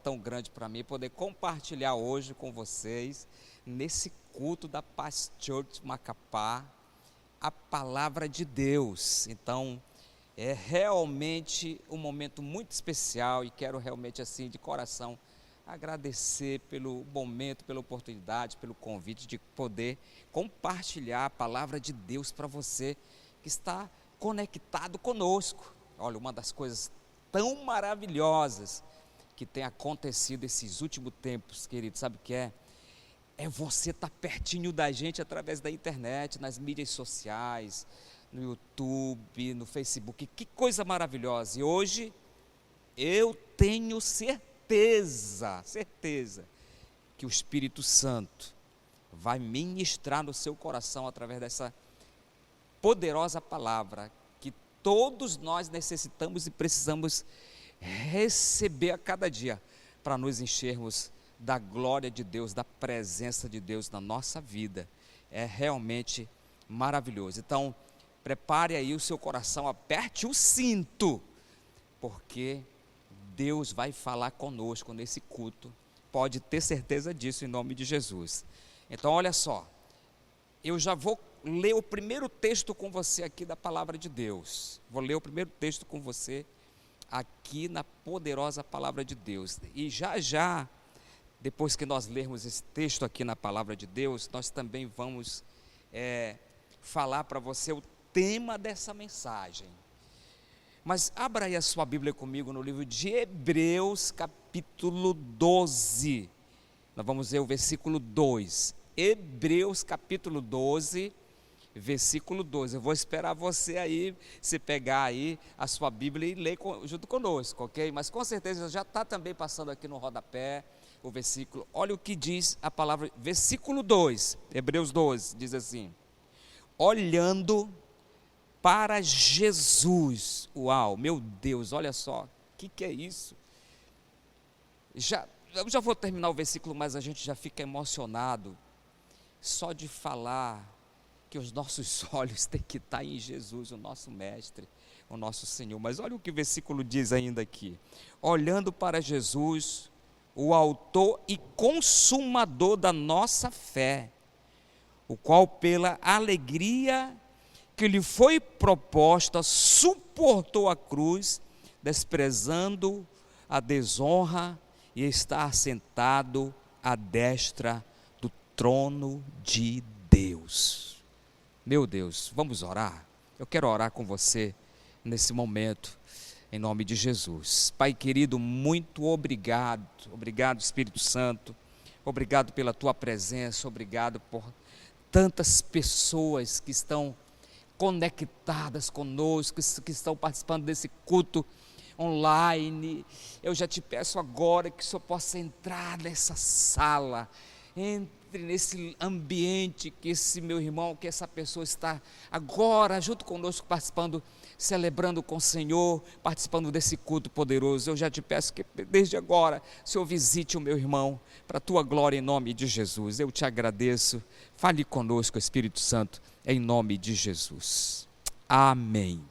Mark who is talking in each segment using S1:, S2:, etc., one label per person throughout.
S1: Tão grande para mim poder compartilhar hoje com vocês, nesse culto da Paz Church Macapá, a palavra de Deus. Então, é realmente um momento muito especial e quero realmente assim, de coração, agradecer pelo momento, pela oportunidade, pelo convite de poder compartilhar a palavra de Deus para você que está conectado conosco. Olha, uma das coisas tão maravilhosas que tem acontecido esses últimos tempos, querido, sabe o que é? É você estar pertinho da gente através da internet, nas mídias sociais, no YouTube, no Facebook, que coisa maravilhosa. E hoje eu tenho certeza que o Espírito Santo vai ministrar no seu coração através dessa poderosa palavra que todos nós necessitamos e precisamos receber a cada dia, para nos enchermos da glória de Deus, da presença de Deus na nossa vida. É realmente maravilhoso. Então, prepare aí o seu coração, aperte o cinto, porque Deus vai falar conosco nesse culto. Pode ter certeza disso, em nome de Jesus. Então, olha só, eu já vou ler o primeiro texto com você aqui da palavra de Deus. Vou ler o primeiro texto com você aqui na poderosa palavra de Deus. E já, depois que nós lermos esse texto aqui na palavra de Deus, nós também vamos falar para você o tema dessa mensagem. Mas abra aí a sua Bíblia comigo no livro de Hebreus, capítulo 12. Nós vamos ver o versículo 2. Hebreus, capítulo 12, versículo 12, eu vou esperar você aí, se pegar aí a sua Bíblia e ler junto conosco, ok? Mas com certeza já está também passando aqui no rodapé o versículo. Olha o que diz a palavra, versículo 2, Hebreus 12, diz assim: olhando para Jesus. Uau, meu Deus, olha só, o que é isso? Eu já vou terminar o versículo, mas a gente já fica emocionado só de falar que os nossos olhos têm que estar em Jesus, o nosso Mestre, o nosso Senhor. Mas olha o que o versículo diz ainda aqui: olhando para Jesus, o autor e consumador da nossa fé, o qual pela alegria que lhe foi proposta, suportou a cruz, desprezando a desonra, e está assentado à destra do trono de Deus. Meu Deus, vamos orar? Eu quero orar com você nesse momento, em nome de Jesus. Pai querido, muito obrigado, Espírito Santo, obrigado pela tua presença, obrigado por tantas pessoas que estão conectadas conosco, que estão participando desse culto online. Eu já te peço agora que o Senhor possa entrar nessa sala, entre nesse ambiente que esse meu irmão, que essa pessoa está agora junto conosco, participando, celebrando com o Senhor, participando desse culto poderoso. Eu já te peço que desde agora o Senhor visite o meu irmão, para a tua glória, em nome de Jesus. Eu te agradeço, fale conosco, Espírito Santo, em nome de Jesus, amém.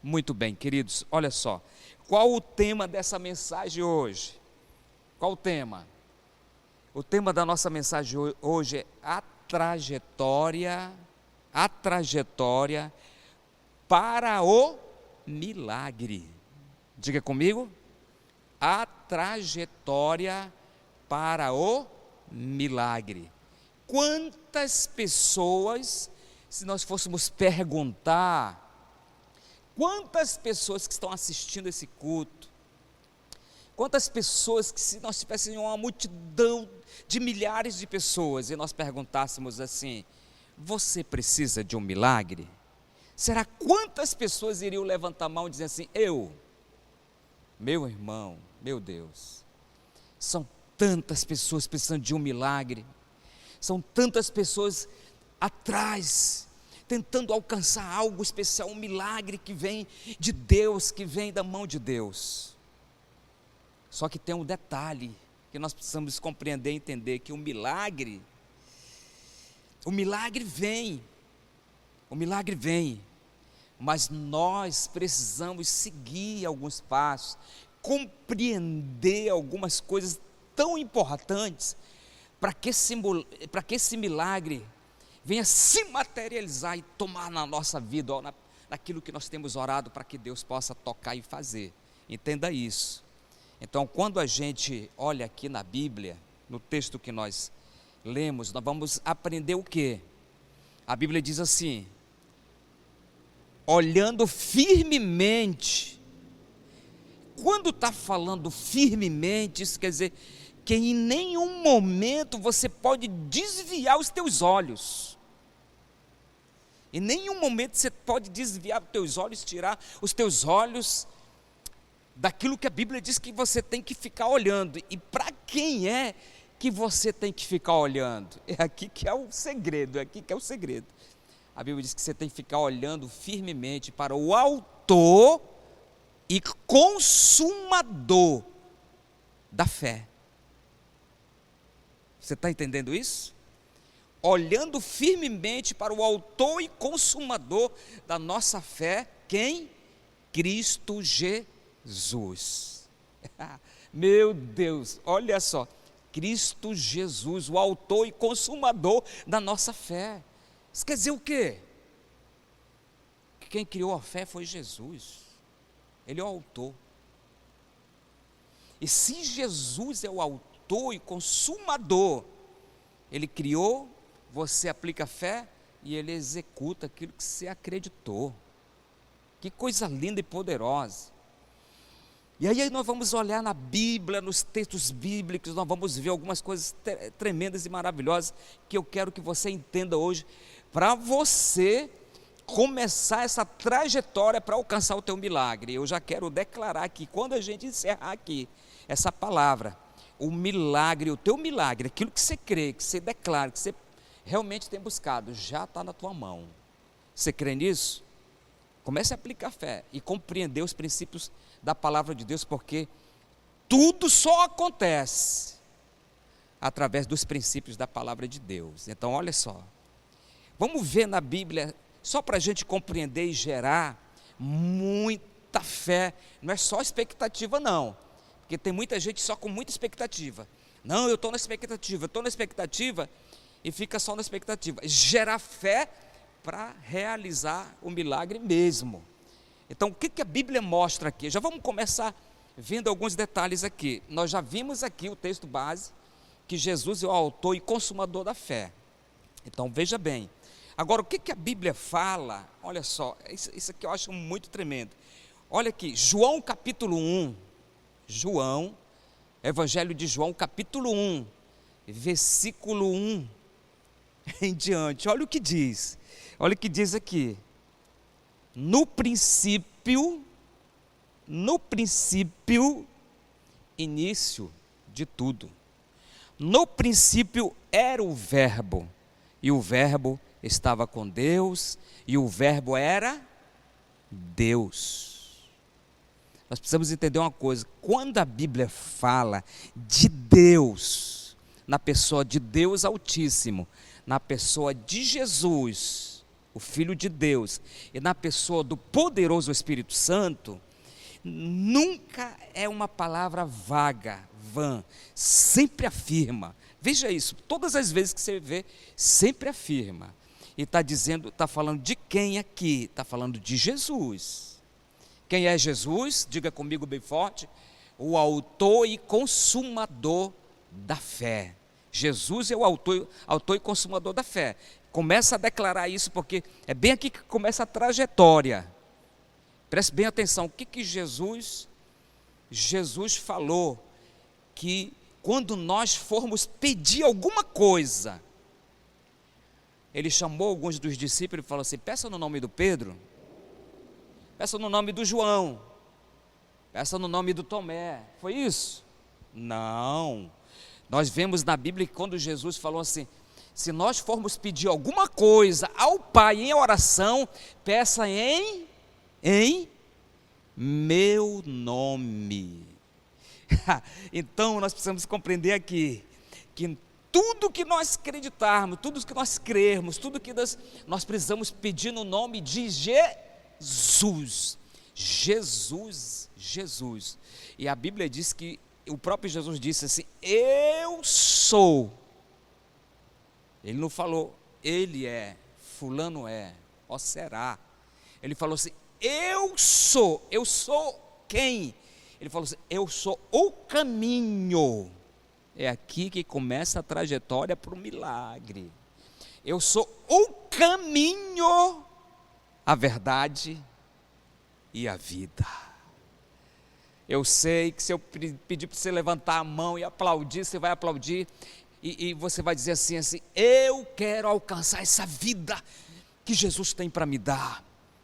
S1: Muito bem, queridos, olha só, qual o tema dessa mensagem hoje? Qual o tema? O tema da nossa mensagem hoje é a trajetória para o milagre. Diga comigo, a trajetória para o milagre. Quantas pessoas, se nós fôssemos perguntar, quantas pessoas que estão assistindo esse culto, quantas pessoas que, se nós tivéssemos uma multidão de milhares de pessoas e nós perguntássemos assim: você precisa de um milagre? Será quantas pessoas iriam levantar a mão e dizer assim: meu irmão, meu Deus, são tantas pessoas precisando de um milagre, são tantas pessoas atrás, tentando alcançar algo especial, um milagre que vem de Deus, que vem da mão de Deus. Só que tem um detalhe que nós precisamos compreender e entender, que o milagre vem, mas nós precisamos seguir alguns passos, compreender algumas coisas tão importantes para que esse milagre venha se materializar e tomar na nossa vida, naquilo que nós temos orado para que Deus possa tocar e fazer. Entenda isso. Então, quando a gente olha aqui na Bíblia, no texto que nós lemos, nós vamos aprender o quê? A Bíblia diz assim: olhando firmemente. Quando está falando firmemente, isso quer dizer que em nenhum momento você pode desviar os teus olhos. Em nenhum momento você pode desviar os teus olhos, tirar os teus olhos daquilo que a Bíblia diz que você tem que ficar olhando. E para quem é que você tem que ficar olhando? É aqui que é o segredo, é aqui que é o segredo. A Bíblia diz que você tem que ficar olhando firmemente para o autor e consumador da fé. Você está entendendo isso? Olhando firmemente para o autor e consumador da nossa fé, quem? Cristo Jesus. Meu Deus, olha só, Cristo Jesus, o autor e consumador da nossa fé. Isso quer dizer o quê? Que quem criou a fé foi Jesus. Ele é o autor. E se Jesus é o autor e consumador, ele criou, você aplica a fé e ele executa aquilo que você acreditou. Que coisa linda e poderosa. E aí nós vamos olhar na Bíblia, nos textos bíblicos, nós vamos ver algumas coisas tremendas e maravilhosas que eu quero que você entenda hoje, para você começar essa trajetória para alcançar o teu milagre. Eu já quero declarar aqui, quando a gente encerrar aqui essa palavra, o milagre, o teu milagre, aquilo que você crê, que você declara, que você realmente tem buscado, já está na tua mão. Você crê nisso? Comece a aplicar fé e compreender os princípios da palavra de Deus, porque tudo só acontece através dos princípios da palavra de Deus. Então olha só, vamos ver na Bíblia, só para a gente compreender e gerar muita fé. Não é só expectativa não, porque tem muita gente só com muita expectativa. Não, eu estou na expectativa e fica só na expectativa. Gerar fé para realizar o milagre mesmo. Então o que a Bíblia mostra aqui? Já vamos começar vendo alguns detalhes aqui. Nós já vimos aqui o texto base, que Jesus é o autor e consumador da fé. Então veja bem, agora o que a Bíblia fala? Olha só, isso aqui eu acho muito tremendo. Olha aqui, João capítulo 1, Evangelho de João capítulo 1, versículo 1 em diante, olha o que diz aqui: no princípio, início de tudo, no princípio era o verbo, e o verbo estava com Deus, e o verbo era Deus. Nós precisamos entender uma coisa, quando a Bíblia fala de Deus, na pessoa de Deus Altíssimo, na pessoa de Jesus, o Filho de Deus, e na pessoa do poderoso Espírito Santo, nunca é uma palavra vaga, vã, sempre afirma. Veja isso, todas as vezes que você vê, sempre afirma. E está falando de quem aqui? Está falando de Jesus. Quem é Jesus? Diga comigo bem forte: o autor e consumador da fé. Jesus é o autor e consumador da fé. Começa a declarar isso, porque é bem aqui que começa a trajetória. Preste bem atenção, o que Jesus falou, que quando nós formos pedir alguma coisa, ele chamou alguns dos discípulos e falou assim: peça no nome do Pedro, peça no nome do João, peça no nome do Tomé. Foi isso? Não. Nós vemos na Bíblia que quando Jesus falou assim: se nós formos pedir alguma coisa ao Pai em oração, peça em meu nome. Então nós precisamos compreender aqui, que tudo que nós acreditarmos, tudo que nós crermos, tudo que nós precisamos pedir no nome de Jesus. Jesus. E a Bíblia diz que o próprio Jesus disse assim: eu sou. Ele não falou, ele é, fulano é, ó será. Ele falou assim: eu sou quem? Ele falou assim: eu sou o caminho. É aqui que começa a trajetória para o milagre. Eu sou o caminho, a verdade e a vida. Eu sei que se eu pedir para você levantar a mão e aplaudir, você vai aplaudir e você vai dizer assim, eu quero alcançar essa vida que Jesus tem para me dar,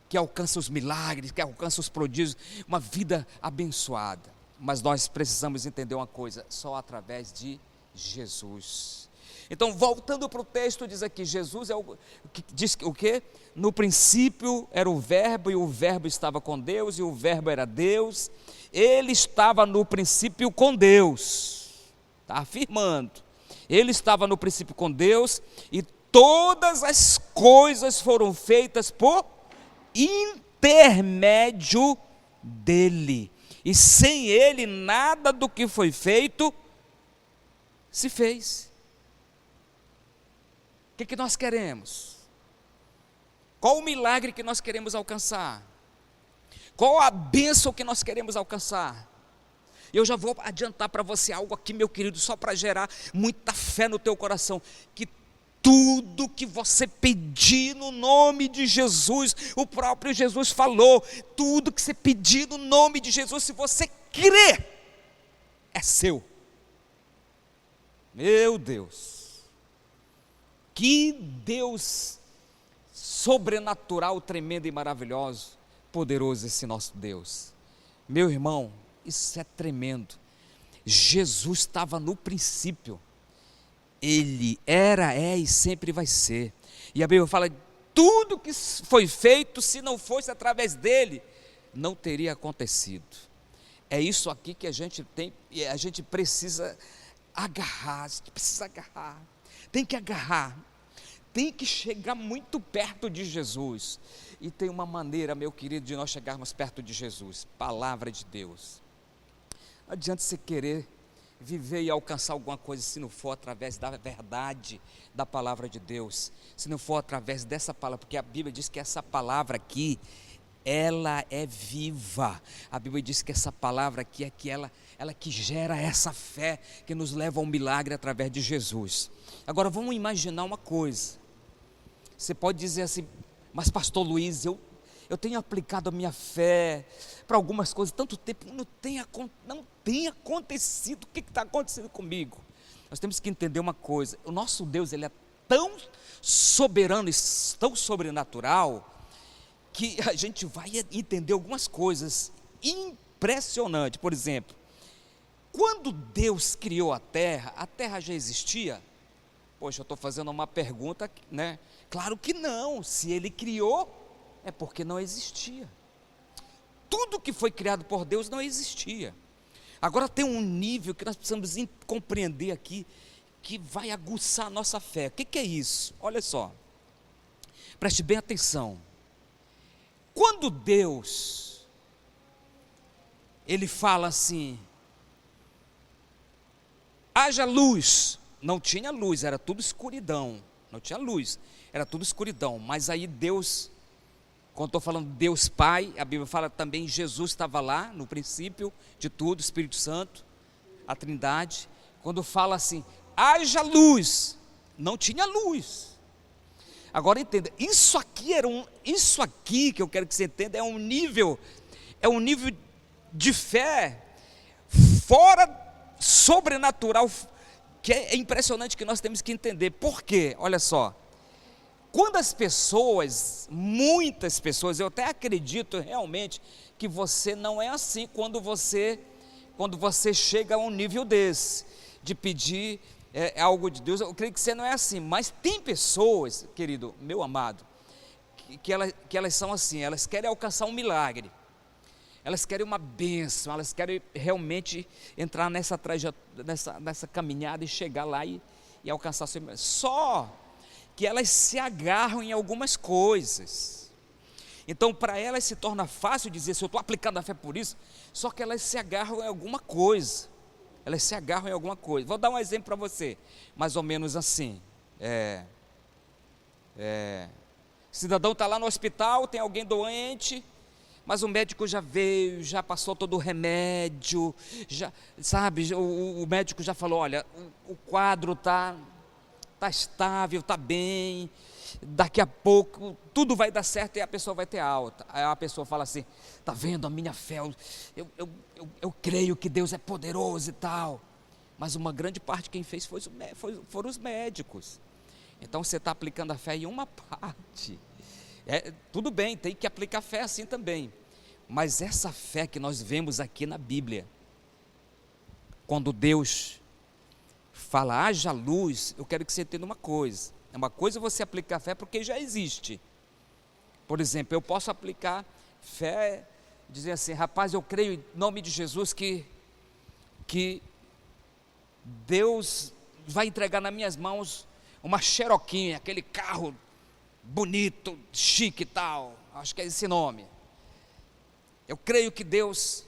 S1: que alcança os milagres, que alcança os prodígios, uma vida abençoada. Mas nós precisamos entender uma coisa, só através de Jesus. Então, voltando para o texto, diz aqui, Jesus diz o quê? No princípio era o verbo, e o verbo estava com Deus, e o verbo era Deus. Ele estava no princípio com Deus, está afirmando, ele estava no princípio com Deus, e todas as coisas foram feitas por intermédio dele, e sem ele nada do que foi feito se fez. O que nós queremos? Qual o milagre que nós queremos alcançar? Qual a bênção que nós queremos alcançar? Eu já vou adiantar para você algo aqui, meu querido, só para gerar muita fé no teu coração, que tudo que você pedir no nome de Jesus, o próprio Jesus falou, tudo que você pedir no nome de Jesus, se você crer, é seu. Meu Deus, que Deus sobrenatural, tremendo e maravilhoso, poderoso esse nosso Deus. Meu irmão, isso é tremendo. Jesus estava no princípio, ele era, é e sempre vai ser, e a Bíblia fala, tudo que foi feito, se não fosse através dele, não teria acontecido. É isso aqui que a gente tem, e a gente precisa agarrar, tem que agarrar, tem que chegar muito perto de Jesus. E tem uma maneira, meu querido, de nós chegarmos perto de Jesus, palavra de Deus. Não adianta você querer viver e alcançar alguma coisa se não for através da verdade da palavra de Deus, se não for através dessa palavra, porque a Bíblia diz que essa palavra aqui, ela é viva. A Bíblia diz que essa palavra aqui é que ela que gera essa fé que nos leva ao milagre através de Jesus. Agora vamos imaginar uma coisa. Você pode dizer assim, mas pastor Luiz, eu tenho aplicado a minha fé para algumas coisas, tanto tempo, não tem acontecido, o que está acontecendo comigo? Nós temos que entender uma coisa, o nosso Deus, ele é tão soberano e tão sobrenatural, que a gente vai entender algumas coisas impressionantes. Por exemplo, quando Deus criou a terra já existia? Poxa, eu estou fazendo uma pergunta, né? Claro que não, se ele criou, é porque não existia. Tudo que foi criado por Deus não existia. Agora tem um nível que nós precisamos compreender aqui, que vai aguçar a nossa fé. O que é isso? Olha só, preste bem atenção. Quando Deus, ele fala assim, haja luz, não tinha luz, era tudo escuridão, não tinha luz, era tudo escuridão, mas aí Deus, quando estou falando Deus Pai, a Bíblia fala também, Jesus estava lá, no princípio de tudo, Espírito Santo, a Trindade, quando fala assim, haja luz, não tinha luz. Agora entenda, isso aqui que eu quero que você entenda, é um nível de fé, fora sobrenatural, que é impressionante, que nós temos que entender. Por quê? Olha só, quando as pessoas, muitas pessoas, eu até acredito realmente que você não é assim quando você chega a um nível desse, de pedir algo de Deus, eu creio que você não é assim, mas tem pessoas, querido, meu amado, que elas são assim, elas querem alcançar um milagre, elas querem uma bênção, elas querem realmente entrar nessa caminhada e chegar lá e alcançar seu milagre, só que elas se agarram em algumas coisas. Então, para elas se torna fácil dizer, se eu estou aplicando a fé por isso, só que elas se agarram em alguma coisa. Elas se agarram em alguma coisa. Vou dar um exemplo para você, mais ou menos assim. O cidadão está lá no hospital, tem alguém doente, mas o médico já veio, já passou todo o remédio, já, sabe, o médico já falou, olha, o quadro está estável, está bem, daqui a pouco tudo vai dar certo e a pessoa vai ter alta. Aí a pessoa fala assim, está vendo a minha fé, eu creio que Deus é poderoso e tal, mas uma grande parte quem fez foram os médicos. Então você está aplicando a fé em uma parte. Tudo bem, tem que aplicar fé assim também. Mas essa fé que nós vemos aqui na Bíblia, quando Deus fala, haja luz, eu quero que você entenda uma coisa. É uma coisa você aplicar fé porque já existe. Por exemplo, eu posso aplicar fé, dizer assim, rapaz, eu creio em nome de Jesus que Deus vai entregar nas minhas mãos uma Cheroquinha, aquele carro bonito, chique e tal, acho que é esse nome. Eu creio que Deus,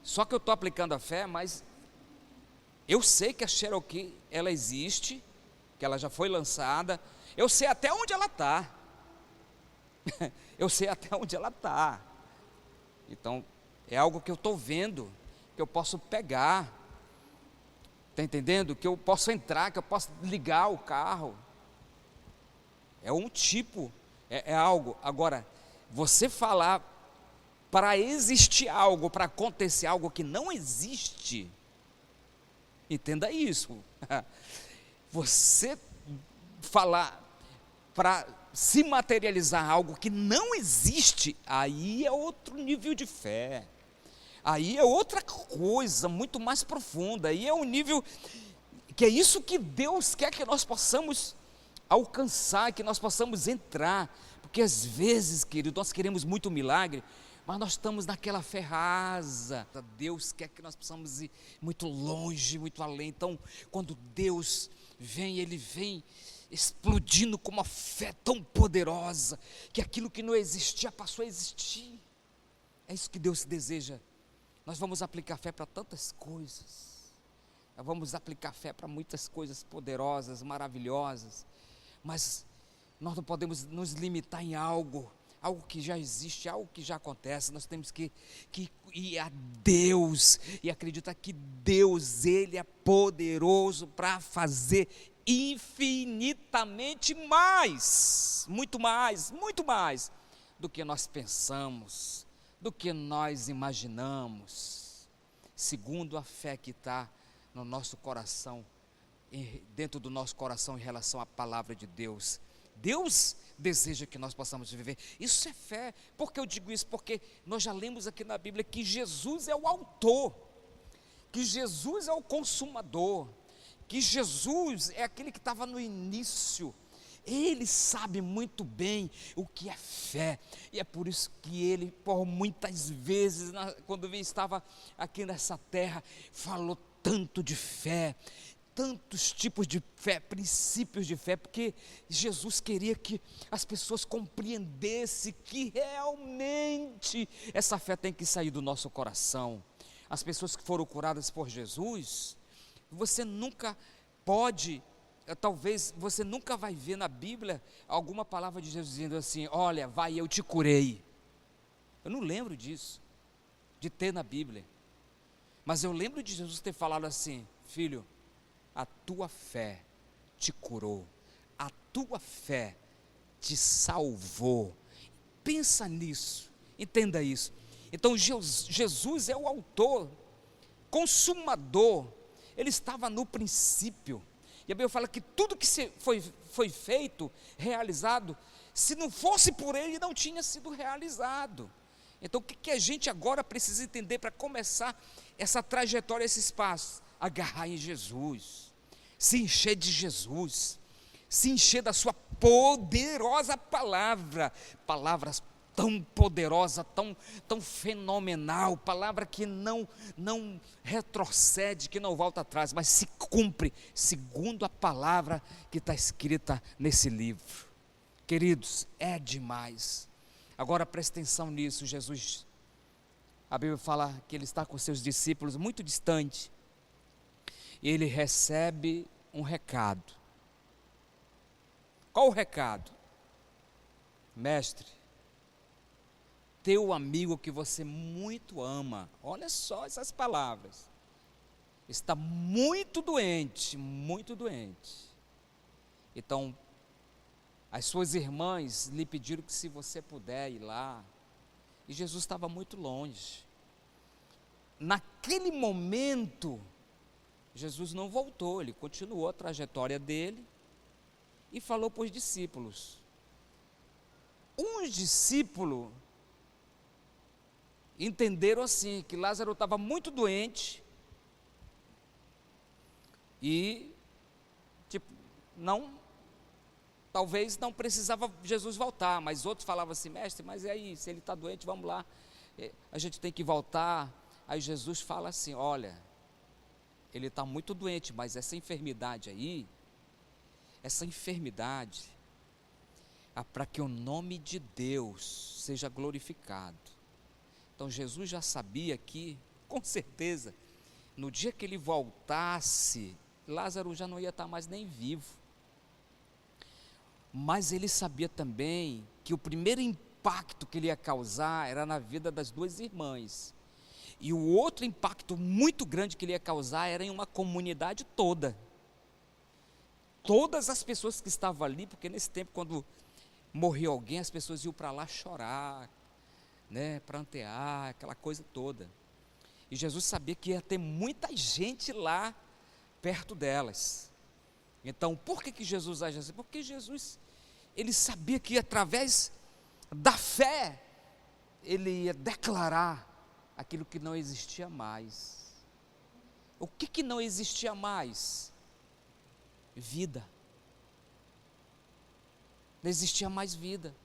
S1: só que eu estou aplicando a fé, mas eu sei que a Cherokee, ela existe, que ela já foi lançada, eu sei até onde ela está, eu sei até onde ela está, então é algo que eu estou vendo, que eu posso pegar, está entendendo? Que eu posso entrar, que eu posso ligar o carro, é um tipo, é algo. Agora, você falar para existir algo, para acontecer algo que não existe, entenda isso, você falar para se materializar algo que não existe, aí é outro nível de fé, aí é outra coisa, muito mais profunda, aí é um nível, que é isso que Deus quer que nós possamos alcançar, que nós possamos entrar, porque às vezes, querido, nós queremos muito milagre, mas nós estamos naquela fé rasa. Deus quer que nós possamos ir muito longe, muito além. Então, quando Deus vem, Ele vem explodindo com uma fé tão poderosa, que aquilo que não existia passou a existir. É isso que Deus deseja. Nós vamos aplicar fé para tantas coisas, nós vamos aplicar fé para muitas coisas poderosas, maravilhosas, mas nós não podemos nos limitar em algo que já existe, algo que já acontece. Nós temos que ir a Deus e acreditar que Deus, Ele é poderoso para fazer infinitamente mais, muito mais do que nós pensamos, do que nós imaginamos, segundo a fé que está no nosso coração, dentro do nosso coração em relação à palavra de Deus. Deus deseja que nós possamos viver, isso é fé. Por que eu digo isso? Porque nós já lemos aqui na Bíblia que Jesus é o autor, que Jesus é o consumador, que Jesus é aquele que estava no início. Ele sabe muito bem o que é fé, e é por isso que ele, por muitas vezes, quando ele estava aqui nessa terra, falou tanto de fé, tantos tipos de fé, princípios de fé, porque Jesus queria que as pessoas compreendessem que realmente essa fé tem que sair do nosso coração. As pessoas que foram curadas por Jesus, você nunca pode, talvez você nunca vai ver na Bíblia alguma palavra de Jesus dizendo assim, olha, vai, eu te curei. Eu não lembro disso, de ter na Bíblia, mas eu lembro de Jesus ter falado assim, filho, a tua fé te curou, a tua fé te salvou. Pensa nisso, entenda isso. Então Jesus é o autor, consumador, ele estava no princípio, e a Bíblia fala que tudo que foi feito, realizado, se não fosse por ele, não tinha sido realizado. Então o que a gente agora precisa entender para começar essa trajetória, esses passos? Agarrar em Jesus, se encher de Jesus, se encher da sua poderosa palavra, palavras tão poderosa, tão fenomenal, palavra que não retrocede, que não volta atrás, mas se cumpre segundo a palavra que está escrita nesse livro. Queridos, é demais. Agora presta atenção nisso. Jesus, a Bíblia fala que ele está com seus discípulos muito distante, e ele recebe um recado. Qual o recado? Mestre, teu amigo que você muito ama, olha só essas palavras, está muito doente, muito doente. Então, as suas irmãs lhe pediram que se você puder ir lá, e Jesus estava muito longe. Naquele momento, Jesus não voltou, ele continuou a trajetória dele e falou para os discípulos. Uns discípulos entenderam assim, que Lázaro estava muito doente e, talvez não precisava Jesus voltar, mas outros falavam assim, mestre, mas e aí, se ele está doente, vamos lá, a gente tem que voltar. Aí Jesus fala assim, olha, ele está muito doente, mas essa enfermidade aí, é para que o nome de Deus seja glorificado. Então Jesus já sabia que, com certeza, no dia que ele voltasse, Lázaro já não ia estar mais nem vivo. Mas ele sabia também que o primeiro impacto que ele ia causar era na vida das duas irmãs. E o outro impacto muito grande que ele ia causar era em uma comunidade toda. Todas as pessoas que estavam ali, porque nesse tempo, quando morreu alguém, as pessoas iam para lá chorar, prantear, aquela coisa toda. E Jesus sabia que ia ter muita gente lá perto delas. Então, por que Jesus age assim? Porque Jesus, ele sabia que através da fé, ele ia declarar aquilo que não existia mais. O que não existia mais? Vida. Não existia mais vida.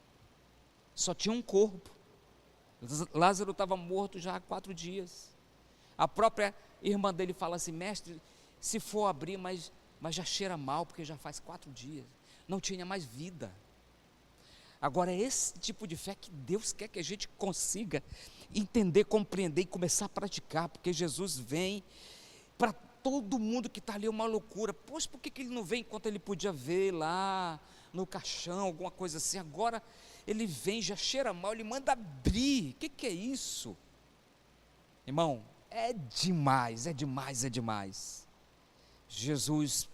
S1: Só tinha um corpo. Lázaro estava morto já há 4 dias. A própria irmã dele fala assim, mestre, se for abrir, mas já cheira mal, porque já faz 4 dias. Não tinha mais vida. Agora, é esse tipo de fé que Deus quer que a gente consiga entender, compreender e começar a praticar, porque Jesus vem para todo mundo que está ali, uma loucura. Poxa, por que ele não vem enquanto ele podia ver lá no caixão, alguma coisa assim? Agora ele vem, já cheira mal, ele manda abrir. O que é isso? Irmão, é demais, é demais, é demais. Jesus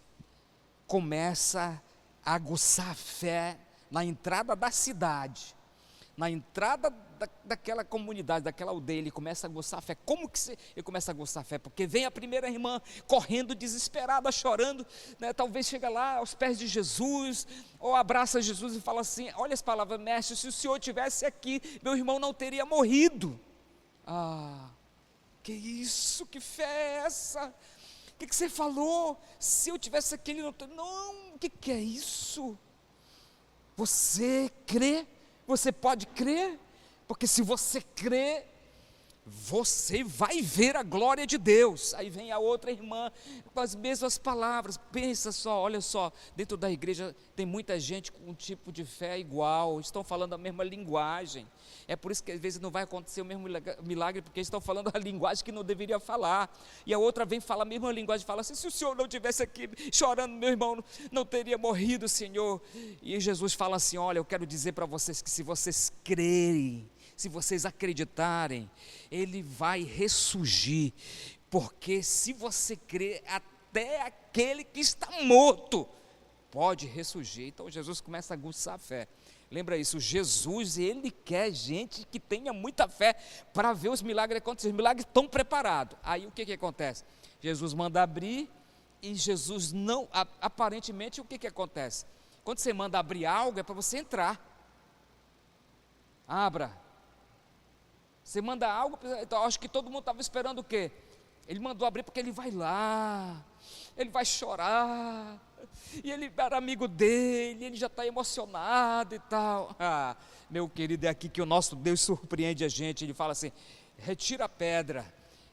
S1: começa a aguçar a fé na entrada da cidade, na entrada daquela comunidade, daquela aldeia. Ele começa a aguçar a fé. Como que ele começa a aguçar a fé? Porque vem a primeira irmã correndo, desesperada, chorando, talvez chega lá aos pés de Jesus, ou abraça Jesus e fala assim, olha as palavras, mestre, se o senhor estivesse aqui, meu irmão não teria morrido. Que isso, que fé é essa? O que você falou? Se eu tivesse aqui, ele não teria... Não, o que é isso? Você crê? Você pode crer? Porque se você crê, você vai ver a glória de Deus. Aí vem a outra irmã com as mesmas palavras. Pensa só, olha só, dentro da igreja tem muita gente com um tipo de fé igual, estão falando a mesma linguagem. É por isso que às vezes não vai acontecer o mesmo milagre, porque estão falando a linguagem que não deveria falar. E a outra vem falar a mesma linguagem, fala assim, se o senhor não estivesse aqui chorando, meu irmão não teria morrido, Senhor. E Jesus fala assim, olha, eu quero dizer para vocês que se vocês crerem, se vocês acreditarem, ele vai ressurgir, porque se você crer, até aquele que está morto pode ressurgir. Então Jesus começa a aguçar a fé. Lembra isso, Jesus, ele quer gente que tenha muita fé para ver os milagres acontecer. Os milagres estão preparados. Aí o que acontece? Jesus manda abrir e Jesus não, aparentemente o que acontece? Quando você manda abrir algo é para você entrar. Abra. Você manda algo, então acho que todo mundo estava esperando o quê? Ele mandou abrir porque ele vai lá, ele vai chorar, e ele era amigo dele, ele já está emocionado e tal. Meu querido, é aqui que o nosso Deus surpreende a gente. Ele fala assim, retira a pedra,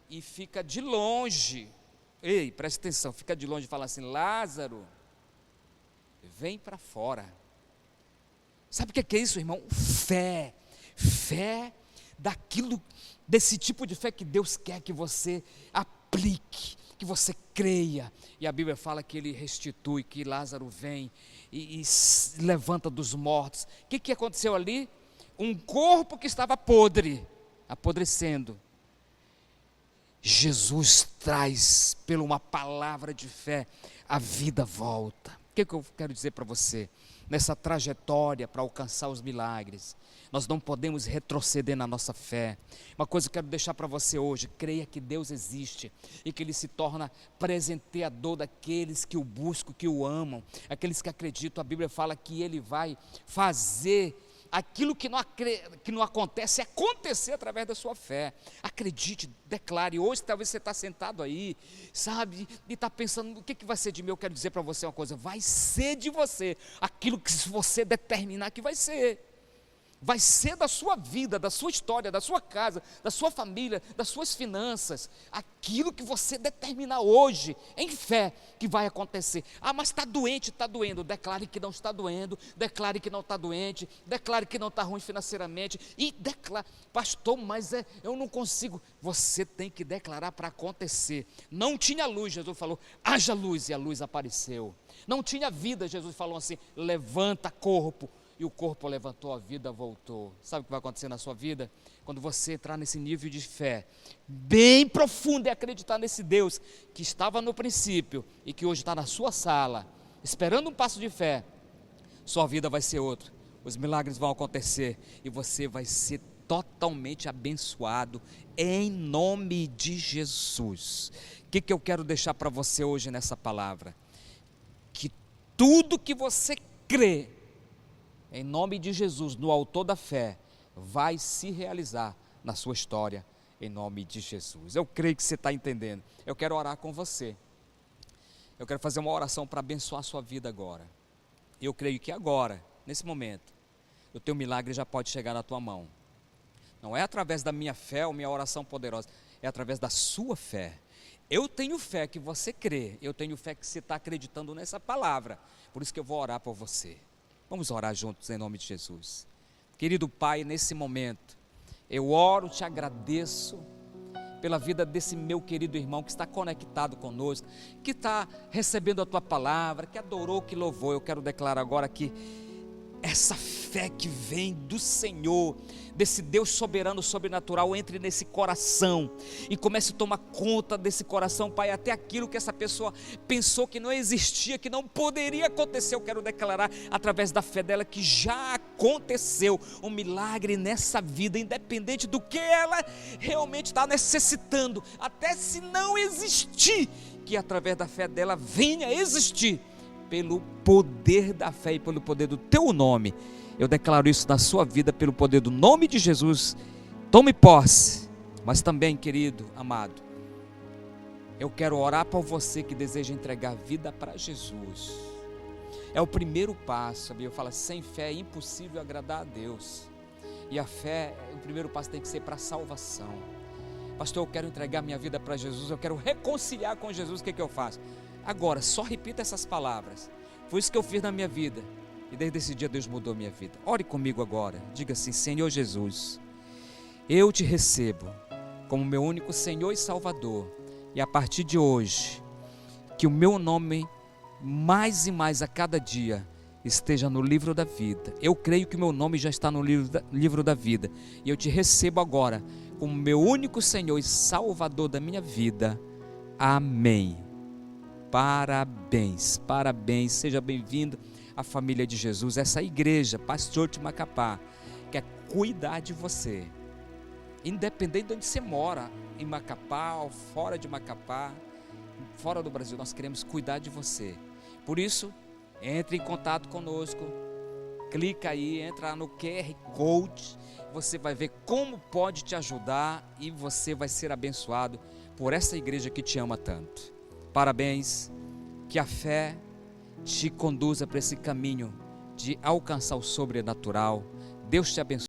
S1: e fica de longe. Ei, presta atenção, fica de longe e fala assim, Lázaro, vem para fora. Sabe o que é isso, irmão? Fé. Fé desse tipo de fé que Deus quer que você aplique, que você creia. E a Bíblia fala que Ele restitui, que Lázaro vem e levanta dos mortos. O que aconteceu ali? Um corpo que estava podre, apodrecendo. Jesus traz, pela uma palavra de fé, a vida volta. O que eu quero dizer para você? Nessa trajetória para alcançar os milagres, nós não podemos retroceder na nossa fé. Uma coisa que eu quero deixar para você hoje: creia que Deus existe e que Ele se torna presenteador daqueles que o buscam, que o amam, aqueles que acreditam. A Bíblia fala que Ele vai fazer aquilo que não acontece acontecer através da sua fé. Acredite, declare. Hoje talvez você está sentado aí, sabe, e está pensando: o que vai ser de mim? Eu quero dizer para você uma coisa: vai ser de você aquilo que você determinar que vai ser. Vai ser da sua vida, da sua história, da sua casa, da sua família, das suas finanças, aquilo que você determinar hoje, em fé, que vai acontecer. Ah, mas está doente, está doendo. Declare que não está doendo, declare que não está doente, declare que não está ruim financeiramente, e declare: pastor, mas eu não consigo. Você tem que declarar para acontecer. Não tinha luz, Jesus falou: haja luz, e a luz apareceu. Não tinha vida, Jesus falou assim: levanta corpo. E o corpo levantou, a vida voltou. Sabe o que vai acontecer na sua vida? Quando você entrar nesse nível de fé bem profundo e acreditar nesse Deus que estava no princípio e que hoje está na sua sala, esperando um passo de fé, sua vida vai ser outra. Os milagres vão acontecer e você vai ser totalmente abençoado em nome de Jesus. O que eu quero deixar para você hoje nessa palavra? Que tudo que você crê, em nome de Jesus, no autor da fé, vai se realizar na sua história, em nome de Jesus. Eu creio que você está entendendo. Eu quero orar com você. Eu quero fazer uma oração para abençoar a sua vida agora. Eu creio que agora, nesse momento, o teu milagre já pode chegar na tua mão. Não é através da minha fé ou minha oração poderosa, é através da sua fé. Eu tenho fé que você crê, eu tenho fé que você está acreditando nessa palavra, por isso que eu vou orar por você. Vamos orar juntos em nome de Jesus. Querido Pai, nesse momento, eu oro, te agradeço pela vida desse meu querido irmão que está conectado conosco, que está recebendo a tua palavra, que adorou, que louvou. Eu quero declarar agora que essa fé que vem do Senhor, desse Deus soberano, sobrenatural, entre nesse coração e comece a tomar conta desse coração, Pai, até aquilo que essa pessoa pensou que não existia, que não poderia acontecer. Eu quero declarar através da fé dela que já aconteceu um milagre nessa vida, independente do que ela realmente está necessitando, até se não existir, que através da fé dela venha a existir. Pelo poder da fé e pelo poder do teu nome, eu declaro isso na sua vida, pelo poder do nome de Jesus. Tome posse. Mas também, querido, amado, eu quero orar por você que deseja entregar vida para Jesus. É o primeiro passo. A Bíblia fala: sem fé é impossível agradar a Deus. E a fé, o primeiro passo tem que ser para a salvação. Pastor, eu quero entregar minha vida para Jesus, eu quero reconciliar com Jesus. O que eu faço? Agora, só repita essas palavras: foi isso que eu fiz na minha vida, e desde esse dia Deus mudou minha vida. Ore comigo agora, diga assim: Senhor Jesus, eu te recebo como meu único Senhor e Salvador, e a partir de hoje, que o meu nome mais e mais a cada dia esteja no livro da vida. Eu creio que o meu nome já está no livro da vida, e eu te recebo agora como meu único Senhor e Salvador da minha vida. Amém. Parabéns, parabéns, seja bem-vindo à família de Jesus. Essa igreja, Pastor de Macapá, quer cuidar de você, independente de onde você mora, em Macapá ou fora de Macapá, fora do Brasil, nós queremos cuidar de você. Por isso, entre em contato conosco, clica aí, entra no QR Code, você vai ver como pode te ajudar e você vai ser abençoado por essa igreja que te ama tanto. Parabéns, que a fé te conduza para esse caminho de alcançar o sobrenatural. Deus te abençoe.